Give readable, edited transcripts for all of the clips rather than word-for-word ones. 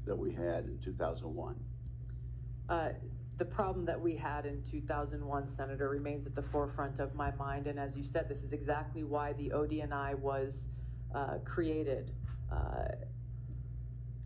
that we had in 2001? The problem that we had in 2001, Senator, remains at the forefront of my mind. And as you said, this is exactly why the ODNI was created.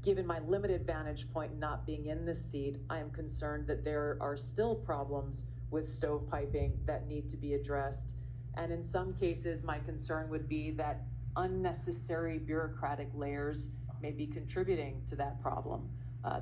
Given my limited vantage point not being in this seat, I am concerned that there are still problems with stovepiping that need to be addressed. And in some cases, my concern would be that unnecessary bureaucratic layers may be contributing to that problem.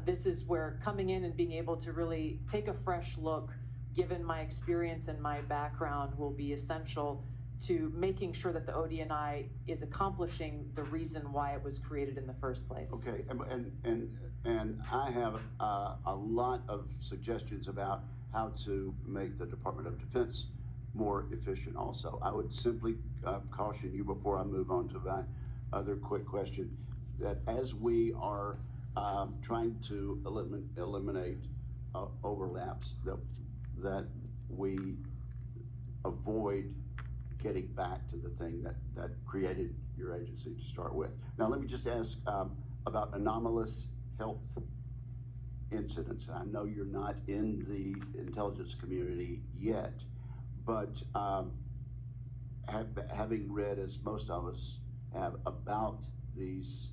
This is where coming in and being able to really take a fresh look, given my experience and my background, will be essential to making sure that the ODNI is accomplishing the reason why it was created in the first place. Okay, and I have a lot of suggestions about how to make the Department of Defense more efficient also. I would simply caution you before I move on to my other quick question, that as we are trying to eliminate overlaps, that we avoid getting back to the thing that created your agency to start with. Now, let me just ask about anomalous health incidents. I know you're not in the intelligence community yet, but having read, as most of us have, about these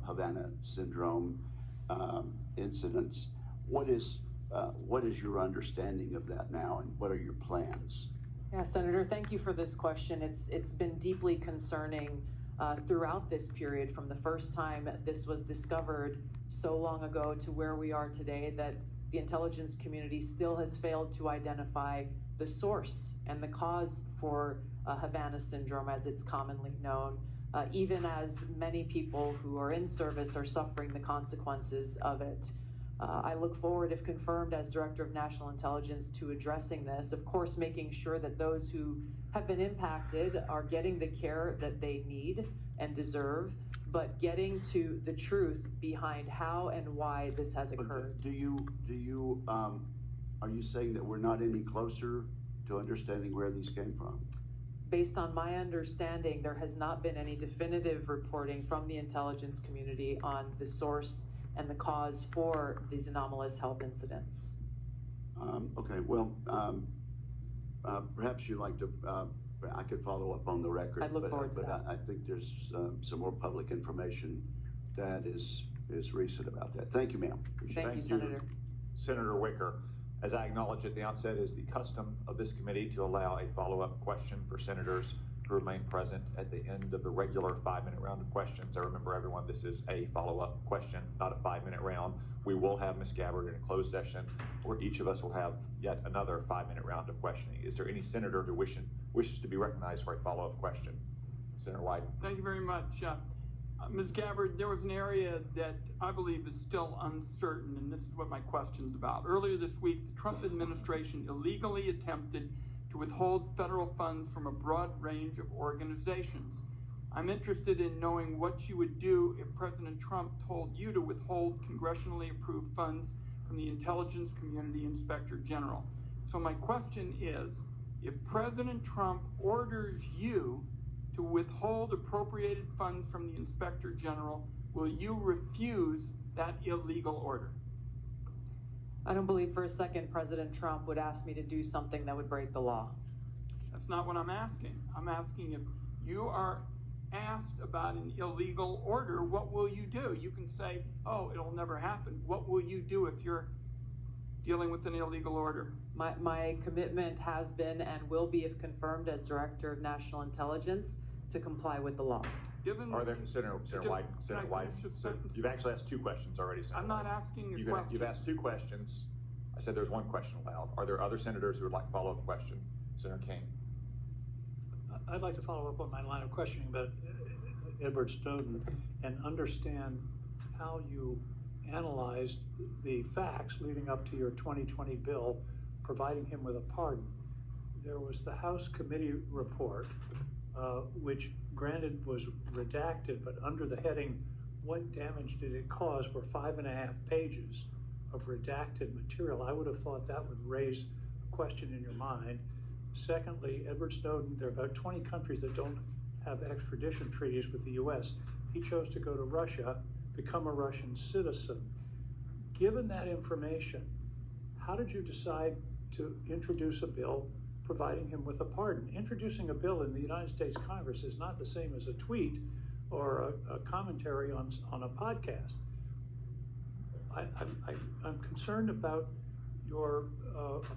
Havana syndrome incidents, what is your understanding of that now, and what are your plans? Yeah, Senator, thank you for this question. It's been deeply concerning throughout this period, from the first time this was discovered so long ago to where we are today, that the intelligence community still has failed to identify the source and the cause for Havana syndrome, as it's commonly known, even as many people who are in service are suffering the consequences of it. I look forward, if confirmed as Director of National Intelligence, to addressing this, of course, making sure that those who have been impacted are getting the care that they need and deserve, but getting to the truth behind how and why this has occurred. Are you saying that we're not any closer to understanding where these came from? Based on my understanding, there has not been any definitive reporting from the intelligence community on the source and the cause for these anomalous health incidents. Okay, well, perhaps you'd like to, I could follow up on the record. I'd look forward to that. I think there's some more public information that is recent about that. Thank you, ma'am. Thank you, Senator. Senator Wicker, as I acknowledged at the outset, it is the custom of this committee to allow a follow-up question for senators who remain present at the end of the regular 5-minute round of questions. I remember everyone, this is a follow-up question, not a 5-minute round. We will have Ms. Gabbard in a closed session where each of us will have yet another 5-minute round of questioning. Is there any senator who wishes to be recognized for a follow-up question? Senator White. Thank you very much. Ms. Gabbard, there was an area that I believe is still uncertain, and this is what my question's about. Earlier this week, the Trump administration illegally attempted to withhold federal funds from a broad range of organizations. I'm interested in knowing what you would do if President Trump told you to withhold congressionally approved funds from the Intelligence Community Inspector General. So my question is, if President Trump orders you to withhold appropriated funds from the Inspector General, will you refuse that illegal order? I don't believe for a second President Trump would ask me to do something that would break the law. That's not what I'm asking. I'm asking, if you are asked about an illegal order, what will you do? You can say, oh, it'll never happen. What will you do if you're dealing with an illegal order? My commitment has been and will be, if confirmed as Director of National Intelligence, to comply with the law. Are there, Senator White, you've actually asked 2 questions already, Senator I'm not White. asking a question. You've asked 2 questions. I said there's 1 question allowed. Are there other senators who would like to follow up a question? Senator King. I'd like to follow up on my line of questioning about Edward Snowden and understand how you analyzed the facts leading up to your 2020 bill providing him with a pardon. There was the House committee report, which granted was redacted, but under the heading, what damage did it cause, were 5.5 pages of redacted material. I would have thought that would raise a question in your mind. Secondly, Edward Snowden, there are about 20 countries that don't have extradition treaties with the US. He chose to go to Russia become a Russian citizen. Given that information, how did you decide to introduce a bill providing him with a pardon? Introducing a bill in the United States Congress is not the same as a tweet or a commentary on a podcast. I'm concerned about your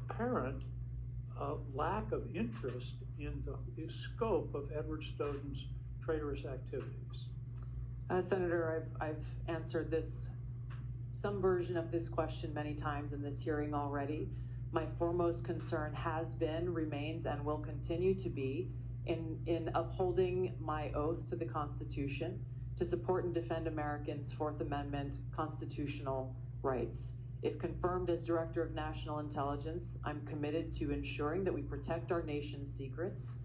apparent lack of interest in the scope of Edward Snowden's traitorous activities. Senator, I've answered some version of this question many times in this hearing already. My foremost concern has been, remains, and will continue to be in upholding my oath to the Constitution to support and defend Americans' Fourth Amendment constitutional rights. If confirmed as Director of National Intelligence, I'm committed to ensuring that we protect our nation's secrets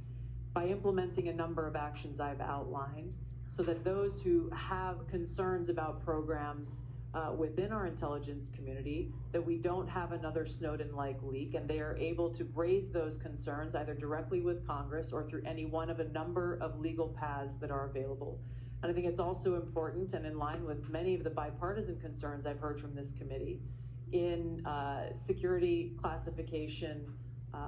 by implementing a number of actions I've outlined so that those who have concerns about programs within our intelligence community, that we don't have another Snowden-like leak, and they are able to raise those concerns either directly with Congress or through any one of a number of legal paths that are available. And I think it's also important, and in line with many of the bipartisan concerns I've heard from this committee, in security classification,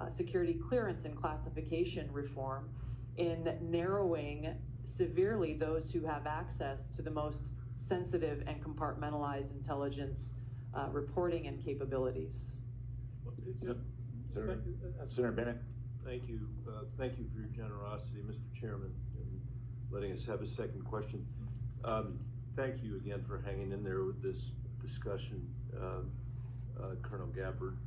security clearance and classification reform, in narrowing severely those who have access to the most sensitive and compartmentalized intelligence reporting and capabilities. Senator Bennett. Thank you. Thank you for your generosity, Mr. Chairman, in letting us have a second question. Thank you again for hanging in there with this discussion, Colonel Gabbard.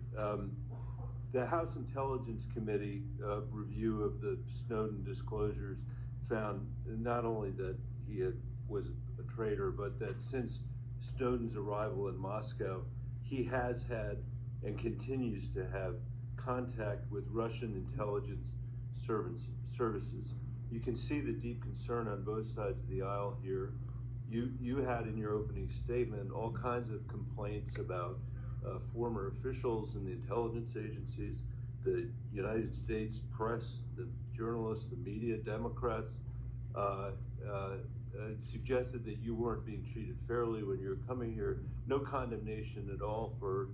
The House Intelligence Committee review of the Snowden disclosures found not only that he was a traitor, but that since Snowden's arrival in Moscow, he has had and continues to have contact with Russian intelligence services. You can see the deep concern on both sides of the aisle here. You had in your opening statement all kinds of complaints about former officials in the intelligence agencies, the United States press, the journalists, the media, Democrats, suggested that you weren't being treated fairly when you were coming here. No condemnation at all for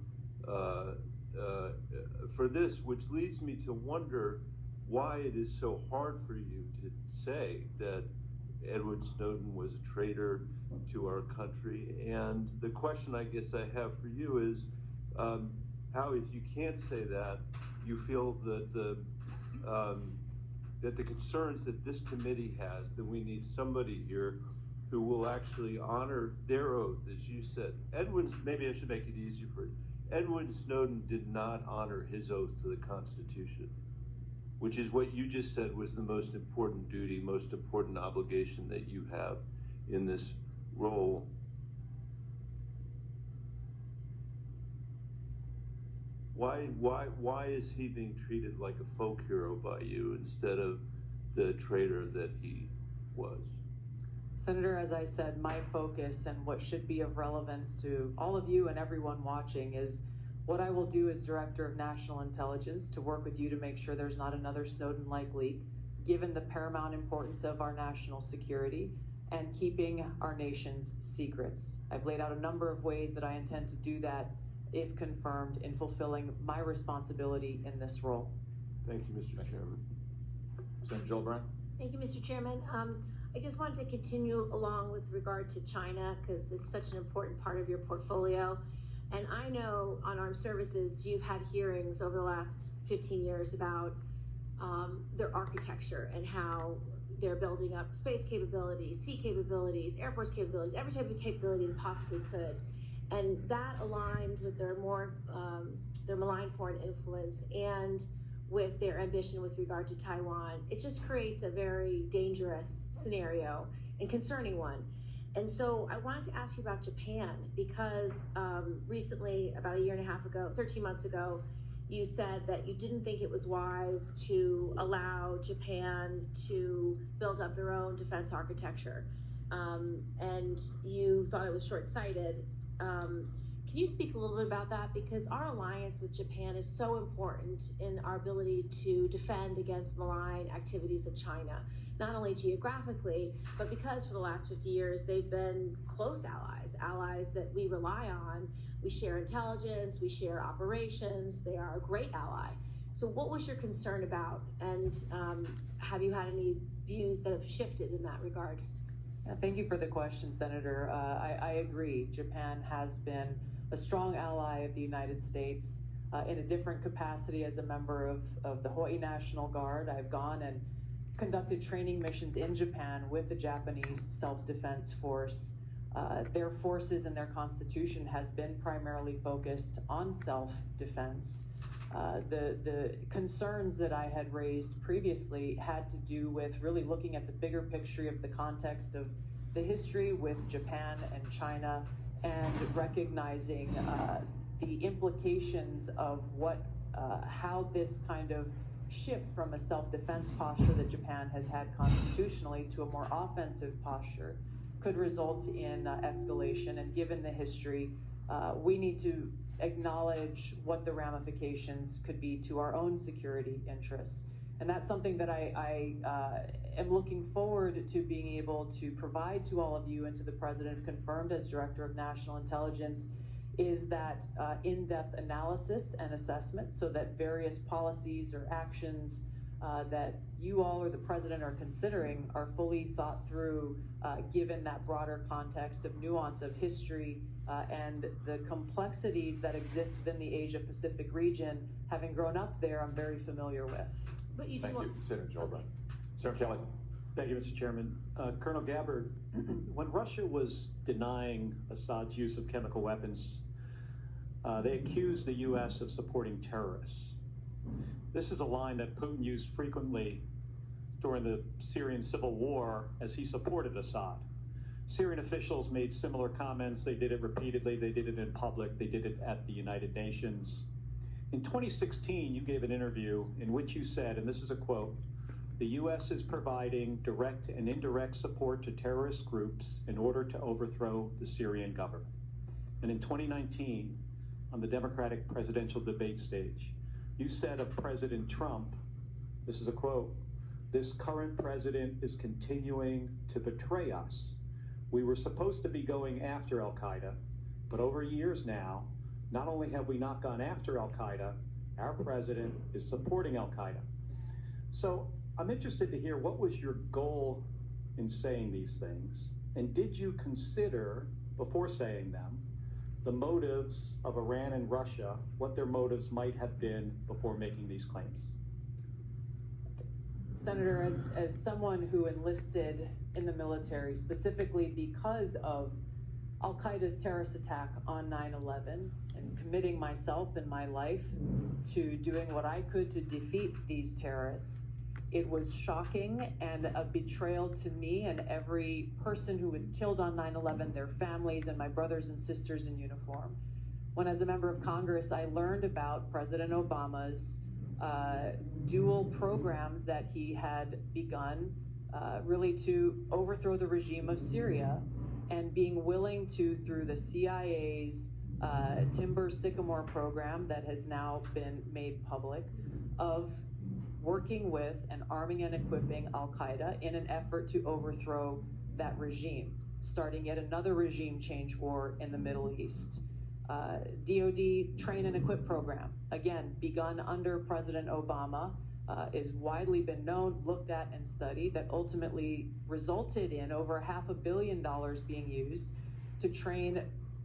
this, which leads me to wonder why it is so hard for you to say that Edward Snowden was a traitor to our country. And the question I guess I have for you is, how, if you can't say that, you feel that the concerns that this committee has, that we need somebody here who will actually honor their oath, as you said. Maybe I should make it easier for you. Edward Snowden did not honor his oath to the Constitution, which is what you just said was the most important duty, most important obligation that you have in this role. Why is he being treated like a folk hero by you instead of the traitor that he was? Senator, as I said, my focus and what should be of relevance to all of you and everyone watching is what I will do as Director of National Intelligence to work with you to make sure there's not another Snowden-like leak, given the paramount importance of our national security and keeping our nation's secrets. I've laid out a number of ways that I intend to do that, if confirmed, in fulfilling my responsibility in this role. Thank you, Mr. Chairman. Senator Gillibrand. Thank you, Mr. Chairman. I just wanted to continue along with regard to China because it's such an important part of your portfolio. And I know on armed services, you've had hearings over the last 15 years about their architecture and how they're building up space capabilities, sea capabilities, Air Force capabilities, every type of capability they possibly could. And that aligned with their malign foreign influence and with their ambition with regard to Taiwan. It just creates a very dangerous scenario and concerning one. And so I wanted to ask you about Japan because recently, about a year and a half ago, 13 months ago, you said that you didn't think it was wise to allow Japan to build up their own defense architecture. And you thought it was short-sighted. Can you speak a little bit about that? Because our alliance with Japan is so important in our ability to defend against malign activities of China, not only geographically, but because for the last 50 years, they've been close allies that we rely on. We share intelligence, we share operations, they are a great ally. So what was your concern about? And have you had any views that have shifted in that regard? Yeah, thank you for the question, Senator. I agree. Japan has been a strong ally of the United States in a different capacity as a member of the Hawaii National Guard. I've gone and conducted training missions in Japan with the Japanese Self-Defense Force. Their forces and their constitution has been primarily focused on self-defense. The concerns that I had raised previously had to do with really looking at the bigger picture of the context of the history with Japan and China, and recognizing the implications of how this kind of shift from a self-defense posture that Japan has had constitutionally to a more offensive posture could result in escalation. And given the history, we need to acknowledge what the ramifications could be to our own security interests. And that's something that I am looking forward to being able to provide to all of you and to the President, if confirmed as Director of National Intelligence, is that in-depth analysis and assessment so that various policies or actions that you all or the President are considering are fully thought through, given that broader context of nuance of history and the complexities that exist within the Asia-Pacific region. Having grown up there, I'm very familiar with. But you do Thank you, Senator Gilbert. Okay. Senator Kelly. Thank you, Mr. Chairman. Colonel Gabbard, when Russia was denying Assad's use of chemical weapons, they accused the U.S. of supporting terrorists. This is a line that Putin used frequently during the Syrian civil war as he supported Assad. Syrian officials made similar comments. They did it repeatedly. They did it in public. They did it at the United Nations. In 2016, you gave an interview in which you said, and this is a quote, "The U.S. is providing direct and indirect support to terrorist groups in order to overthrow the Syrian government." And in 2019, on the Democratic presidential debate stage, you said of President Trump, this is a quote, "This current president is continuing to betray us. We were supposed to be going after al-Qaeda, but over years now, not only have we not gone after al-Qaeda, our president is supporting al-Qaeda." So I'm interested to hear, what was your goal in saying these things? And did you consider, before saying them, the motives of Iran and Russia, what their motives might have been before making these claims? Senator, as someone who enlisted in the military specifically because of al-Qaeda's terrorist attack on 9/11 and committing myself and my life to doing what I could to defeat these terrorists, it was shocking and a betrayal to me and every person who was killed on 9/11, their families and my brothers and sisters in uniform. When as a member of Congress, I learned about President Obama's dual programs that he had begun really to overthrow the regime of Syria, and being willing to, through the CIA's Timber Sycamore program that has now been made public, of working with and arming and equipping al-Qaeda in an effort to overthrow that regime, starting yet another regime change war in the Middle East. DoD Train and Equip program, again, begun under President Obama, is widely been known, looked at, and studied, that ultimately resulted in over $500 million being used to train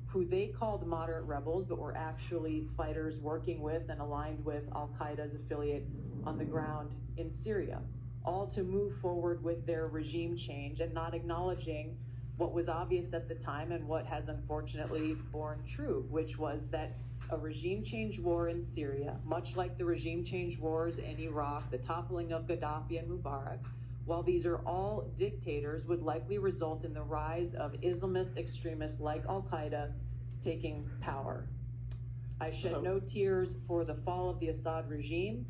who they called moderate rebels, but were actually fighters working with and aligned with al-Qaeda's affiliate on the ground in Syria, all to move forward with their regime change and not acknowledging what was obvious at the time and what has unfortunately borne true, which was that a regime change war in Syria, much like the regime change wars in Iraq, the toppling of Gaddafi and Mubarak, while these are all dictators, would likely result in the rise of Islamist extremists like al-Qaeda taking power. I shed no tears for the fall of the Assad regime,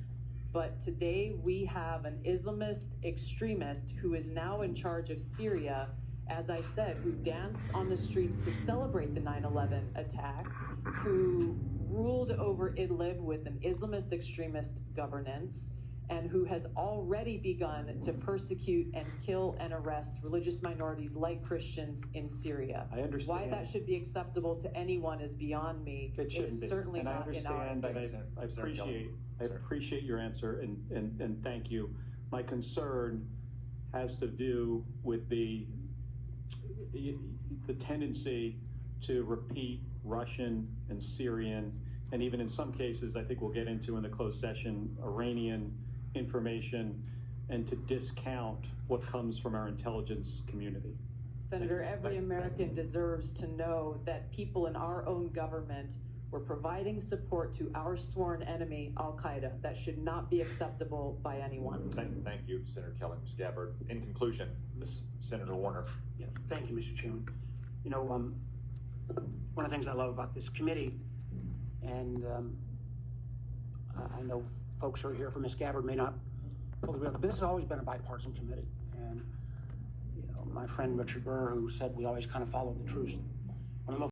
but today we have an Islamist extremist who is now in charge of Syria as I said, who danced on the streets to celebrate the 9/11 attack, who ruled over Idlib with an Islamist extremist governance, and who has already begun to persecute and kill and arrest religious minorities like Christians in Syria. I understand. Why that should be acceptable to anyone is beyond me. It shouldn't is be. certainly And not in our and interests. I appreciate your answer and thank you. My concern has to do with the tendency to repeat Russian and Syrian, and even in some cases, I think we'll get into in the closed session, Iranian information, and to discount what comes from our intelligence community. Senator, every American deserves to know that people in our own government were providing support to our sworn enemy, Al-Qaeda. That should not be acceptable by anyone. Thank you, Senator Kelly. Ms. Gabbard. In conclusion, Senator Warner. Yeah, thank you, Mr. Chairman. You know, one of the things I love about this committee, and I know folks who are here from Ms. Gabbard may not fully realize, but this has always been a bipartisan committee. And, you know, my friend Richard Burr, who said we always kind of follow the truth. One of the most